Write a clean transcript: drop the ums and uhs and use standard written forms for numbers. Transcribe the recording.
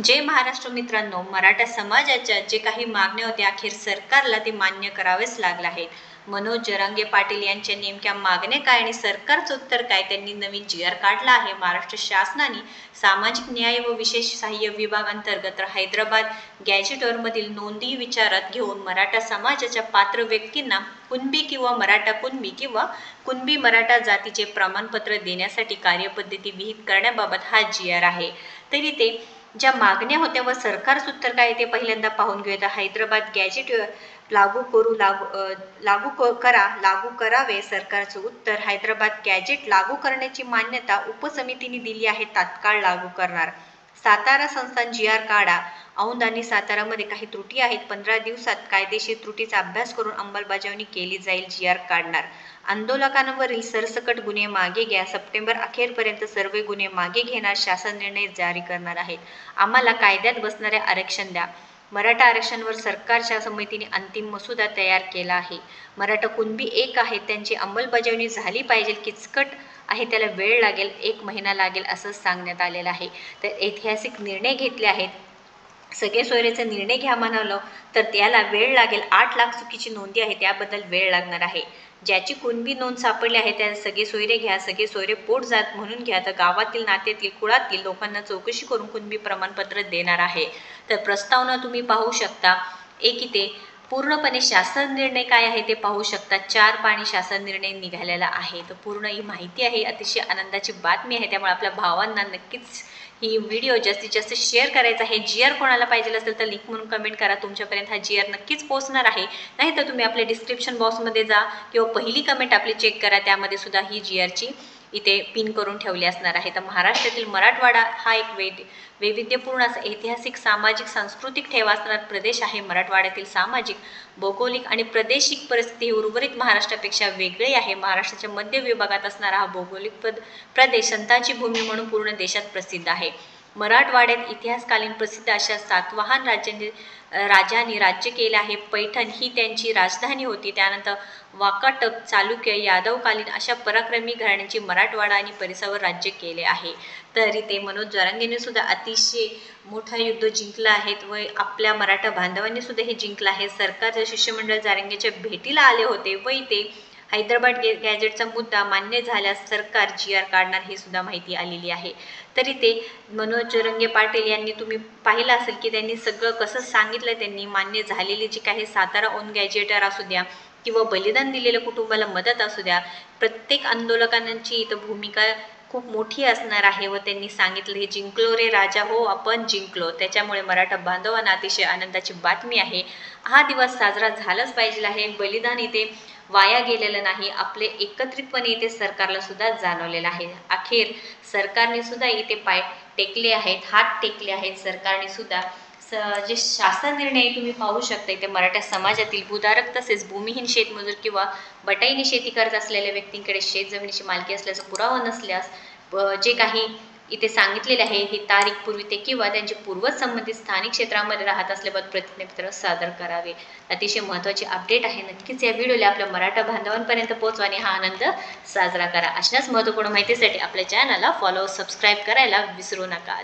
जय महाराष्ट्र मित्रांनो, मराठा समाजाच्या जे काही मागण्या होत्या अखेर सरकारला ते मान्य करावेच लागले आहेत। मनोज जरांगे पाटील यांच्या नेमक्या मागण्या काय आणि सरकारचं उत्तर काय? त्यांनी नवीन जी.आर. काढला आहे। महाराष्ट्र शासनाने सामाजिक न्याय व विशेष सहाय्य विभाग अंतर्गत हैदराबाद गॅझेटवरमधील नोंदी विचारात घेऊन मराठा समाजाच्या पात्र व्यक्तींना कुणबी किंवा मराठा कुणबी किंवा कुणबी मराठा जातीचे प्रमाणपत्र देण्यासाठी कार्यपद्धती विहित करण्याबाबत हा जी.आर. आहे। तरी ते ज्या मागण्या होत्या व सरकारचं उत्तर काय ते पहिल्यांदा पाहून घेऊया। हैदराबाद गॅझेट लागू करावे। सरकारचं उत्तर, हैदराबाद गॅझेट लागू करण्याची मान्यता उपसमितीने दिली आहे, तात्काळ लागू करणार। सातारा संस्थान जी.आर. काढा। औंध आणि सातारामध्ये काही त्रुटी आहेत, 15 दिवसात कायदेशीर त्रुटीचा अभ्यास करून अंमलबजावणी केली जाईल, जी.आर. काढणार। आंदोलकांवरील सरसकट गुन्हे मागे घ्या। सप्टेंबर अखेरपर्यंत सर्व गुन्हे मागे घेणार, शासन निर्णय जारी करणार आहेत। आम्हाला कायद्यात बसणारे आरक्षण द्या। मराठा आरक्षणावर सरकारच्या समितीने अंतिम मसुदा तयार केला आहे। मराठा कुणबी एक आहेत, त्यांची अंमलबजावणी झाली पाहिजे, किचकट आहे, त्याला वेळ लागेल, 1 महिना लागेल असं सांगण्यात आलेलं आहे। तर ऐतिहासिक निर्णय घेतले आहेत। सगळे सोयरेचा निर्णय घ्या म्हणालो तर त्याला वेळ लागेल। 8 लाख चुकीची नोंदी आहे, त्याबद्दल वेळ लागणार आहे। ज्याची कुणबी नोंद सापडली आहे त्या सगळे सोयरे घ्या, सगळे सोयरे पोट जात म्हणून घ्या, तर गावातील नात्यातील कुळातील लोकांना चौकशी करून कुणबी प्रमाणपत्र देणार आहे। तर प्रस्तावना तुम्ही पाहू शकता। एक इथे पूर्णपणे शासन निर्णय काय आहे ते पाहू शकता। 4 पाणी शासन निर्णय निघालेला आहे। तर पूर्ण ही माहिती आहे, अतिशय आनंदाची बातमी आहे। त्यामुळे आपल्या भावांना नक्कीच ही व्हिडिओ जास्तीत जास्त शेअर करायचा आहे। जी.आर. कोणाला पाहिजे असेल तर लिंक म्हणून कमेंट करा, तुमच्यापर्यंत हा जी.आर. नक्कीच पोहोचणार आहे। नाही तर तुम्ही आपल्या डिस्क्रिप्शन बॉक्समध्ये जा किंवा पहिली कमेंट आपली चेक करा, त्यामध्ये सुद्धा ही जी.आर.ची इथे पिन करून ठेवली असणार आहे। तर महाराष्ट्रातील मराठवाडा हा एक वैविध्यपूर्ण असा ऐतिहासिक, सामाजिक, सांस्कृतिक ठेवा असणारा प्रदेश आहे। मराठवाड्यातील सामाजिक, भौगोलिक आणि प्रादेशिक परिस्थिती उर्वरित महाराष्ट्रापेक्षा वेगळी आहे। महाराष्ट्राच्या मध्य विभागात असणारा हा भौगोलिक प्रदेश संतांची भूमी म्हणून पूर्ण देशात प्रसिद्ध आहे। मराठवाड्यात इतिहासकालीन प्रसिद्ध अशा सातवाहन राजांनी राज्य केले आहे। पैठण ही त्यांची राजधानी होती। त्यानंतर वाकाटक, चालुक्य, यादवकालीन अशा पराक्रमी घराण्यांची मराठवाडा आणि परिसरावर राज्य केले आहे। तर इथे मनोज जरांगेने सुद्धा अतिशय मोठा युद्ध जिंकला आहे व आपल्या मराठा बांधवांनी सुद्धा हे जिंकलं आहे। सरकारचे शिष्टमंडळ जरांगेच्या भेटीला आले होते व इथे हैदराबाद गॅझेटचा मुद्दा मान्य झाल्यास सरकार जी.आर. काढणार, हे सुद्धा माहिती आलेली आहे। तरी ते मनोज जरांगे पाटील यांनी तुम्ही पाहिलं असेल की त्यांनी सगळं कसं सांगितलं। त्यांनी मान्य झालेली जी काही सातारा औंध गॅझेटर असू द्या किंवा बलिदान दिलेल्या कुटुंबाला मदत असू द्या, प्रत्येक आंदोलकांची इथं भूमिका खूप मोठी असणार आहे व त्यांनी सांगितलं, हे जिंकलो रे राजा, हो आपण जिंकलो। त्याच्यामुळे मराठा बांधवांना अतिशय आनंदाची बातमी आहे। हा दिवस साजरा झालाच पाहिजे आहे। बलिदान इथे वाया गेलेलं नाही, आपले एकत्रितपणे इथे सरकारला सुद्धा जाणवलेलं आहे। अखेर सरकारने सुद्धा इथे पाय टेकले आहेत, हात टेकले आहेत सरकारने सुद्धा। जे शासन निर्णय तुम्ही पाहू शकता, इथे मराठा समाजातील भूधारक तसेच भूमिहीन शेतमजूर किंवा बटाईने शेती करत असलेल्या व्यक्तींकडे शेत जमिनीची मालकी असल्याचा पुरावा नसल्यास जे काही इथे सांगितलेले आहे, ही तारीख पूर्वी ते किंवा त्यांचे पूर्वज संबंधित स्थानिक क्षेत्रामध्ये राहत असल्याबाबत प्रतिज्ञापत्र सादर करावे। अतिशय महत्त्वाची अपडेट आहे। नक्कीच या व्हिडिओला आपल्या मराठा बांधवांपर्यंत पोहोचवा आणि हा आनंद साजरा करा। अशाच महत्त्वपूर्ण माहितीसाठी आपल्या चॅनलला फॉलो, सबस्क्राईब करायला विसरू नका।